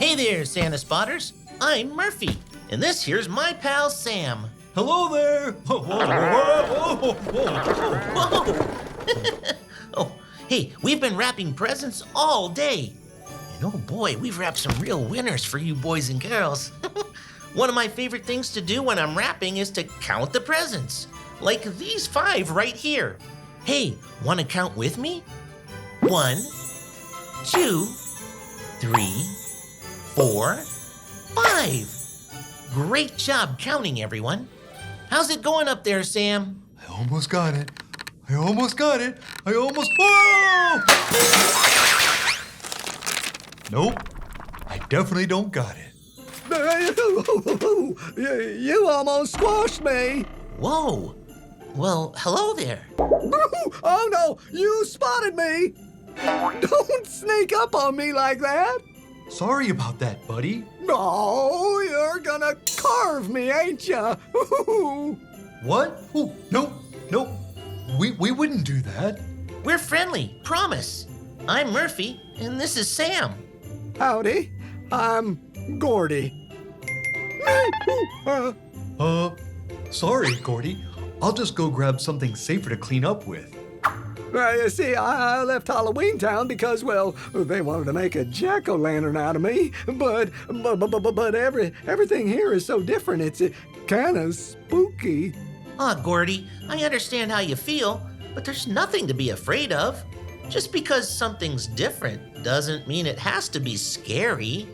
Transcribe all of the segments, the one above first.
Hey there, Santa Spotters. I'm Murphy, and this here's my pal Sam. Hello there! Whoa, whoa, whoa, whoa, whoa. Oh, hey, we've been wrapping presents all day. And oh boy, we've wrapped some real winners for you boys and girls. One of my favorite things to do when I'm wrapping is to count the presents, like these 5 right here. Hey, want to count with me? 1, 2, 3, 4, 5. Great job counting, everyone. How's it going up there, Sam? I almost got it. I almost got it. Whoa! Nope. I definitely don't got it. You almost squashed me. Whoa. Well, hello there. Oh no, you spotted me. Don't sneak up on me like that. Sorry about that, buddy. No, you're gonna carve me, ain't ya? What? Oh, nope. We wouldn't do that. We're friendly, promise. I'm Murphy, and this is Sam. Howdy, I'm Gordy. Sorry, Gordy. I'll just go grab something safer to clean up with. You see, I left Halloweentown because, well, they wanted to make a jack-o'-lantern out of me. But everything here is so different. It's kind of spooky. Gordy, I understand how you feel, but there's nothing to be afraid of. Just because something's different doesn't mean it has to be scary.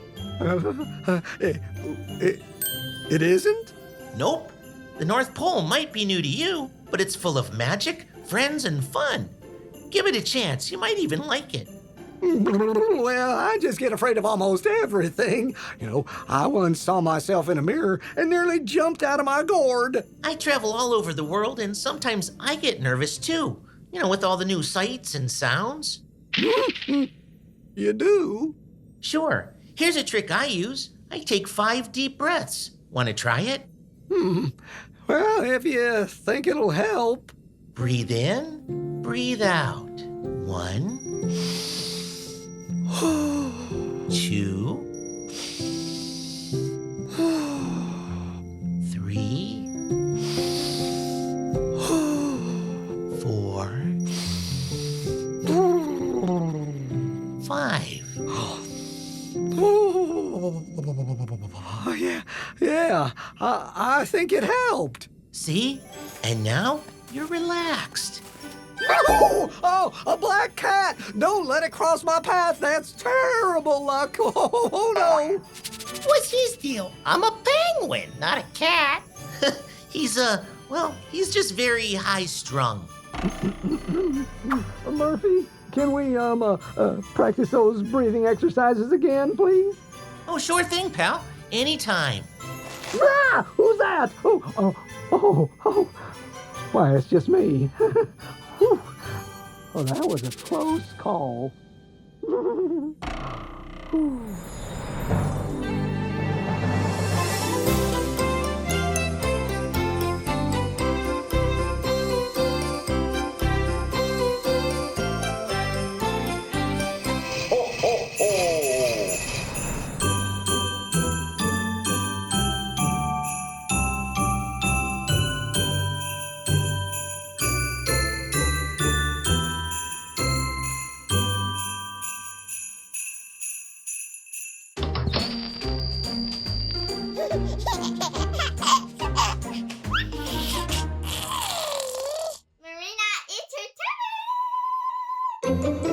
It isn't? Nope. The North Pole might be new to you, but it's full of magic, friends, and fun. Give it a chance. You might even like it. Well, I just get afraid of almost everything. You know, I once saw myself in a mirror and nearly jumped out of my gourd. I travel all over the world, and sometimes I get nervous too. You know, with all the new sights and sounds. You do? Sure. Here's a trick I use. I take 5 deep breaths. Want to try it? Well, if you think it'll help. Breathe in, breathe out. 1, 2, 3, 4, 5. Oh, yeah. I think it helped. See? And now you're relaxed. Oh, a black cat! Don't let it cross my path. That's terrible luck. Oh, no. What's his deal? I'm a penguin, not a cat. He's just very high-strung. Murphy, can we practice those breathing exercises again, please? Oh, sure thing, pal. Anytime. Ah! Who's that? Oh. Why, it's just me. Whew. Oh, that was a close call. Marina, it's her turn!